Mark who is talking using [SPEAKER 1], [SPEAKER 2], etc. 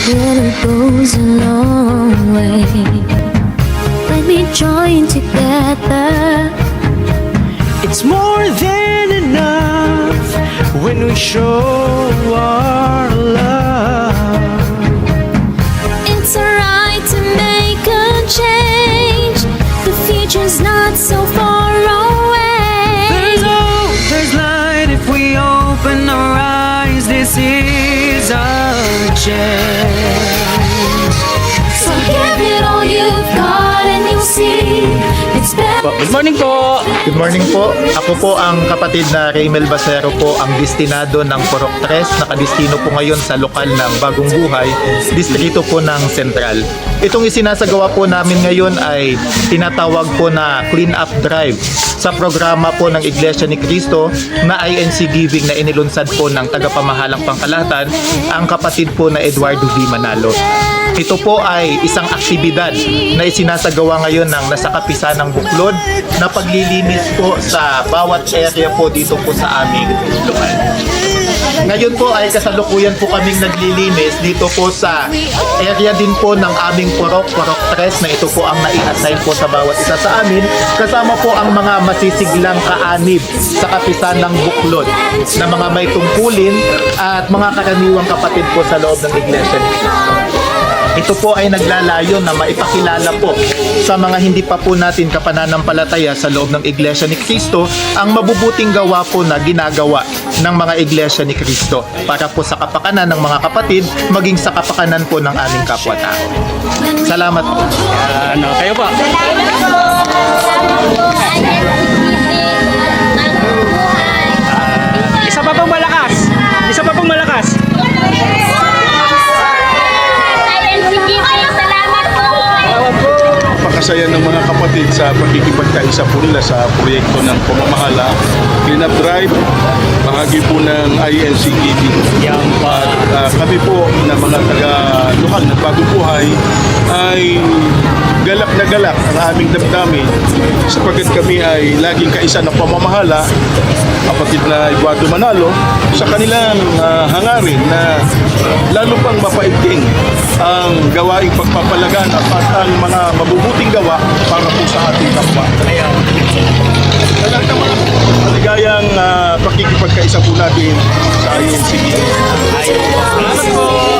[SPEAKER 1] little goes a long way. Let me join together.
[SPEAKER 2] It's more than enough when we show our love.
[SPEAKER 1] It's alright to make a change. The future's not so far away.
[SPEAKER 2] There's hope, there's light if we open our eyes. This is our chance.
[SPEAKER 1] So give it all you've got and you'll see it's better.
[SPEAKER 3] Good morning po!
[SPEAKER 4] Good morning po. Ako po ang kapatid na Raymel Basero po, ang destinado ng Purok 3, nakadestino po ngayon sa lokal ng Bagong Buhay, distrito po ng Sentral. Itong isinasagawa po namin ngayon ay tinatawag po na Clean Up Drive sa programa po ng Iglesia ni Cristo na INC Giving na inilunsad po ng tagapamahalang Pangkalahatan, ang kapatid po na Eduardo V. Manalo. Ito po ay isang aktibidad na isinasagawa ngayon ng nasa kapisan ng Buklod na paglilinis po sa bawat area po dito po sa aming lugar. Ngayon po ay kasalukuyan po kaming naglilinis dito po sa area din po ng aming Purok 3 na ito po ang nai-assign po sa bawat isa sa amin, kasama po ang mga masisiglang kaanib sa kapisan ng Buklod na mga may tungkulin at mga karaniwang kapatid po sa loob ng Iglesia ni Cristo. Ito po ay naglalayo na maipakilala po sa mga hindi pa po natin kapananampalataya sa loob ng Iglesia ni Cristo ang mabubuting gawa po na ginagawa ng mga Iglesia ni Cristo para po sa kapakanan ng mga kapatid, maging sa kapakanan po ng aming kapwa-tao. Salamat po.
[SPEAKER 3] Kayo po? Isa pa pong malakas! Isa pa pong malakas!
[SPEAKER 5] Napakasaya ng mga kapatid sa pagkikipagkaisa po nila sa proyekto ng pamamahala Clean Up Drive, bahagi po ng INC Giving. At kami po na mga taga-lokal ng Bagong Buhay ay galak na galak ang aming damdamin sapagkat kami ay laging kaisa ng pamamahala, kapatid na Eduardo Manalo, sa kanilang hangarin na lalo pang mapaigting ang gawaing pagpapalagan at ang mga mabubuting gawa para po sa ating kapwa. Talagang maligayang pakikipagkaisa po natin sa INC.
[SPEAKER 3] Salamat po!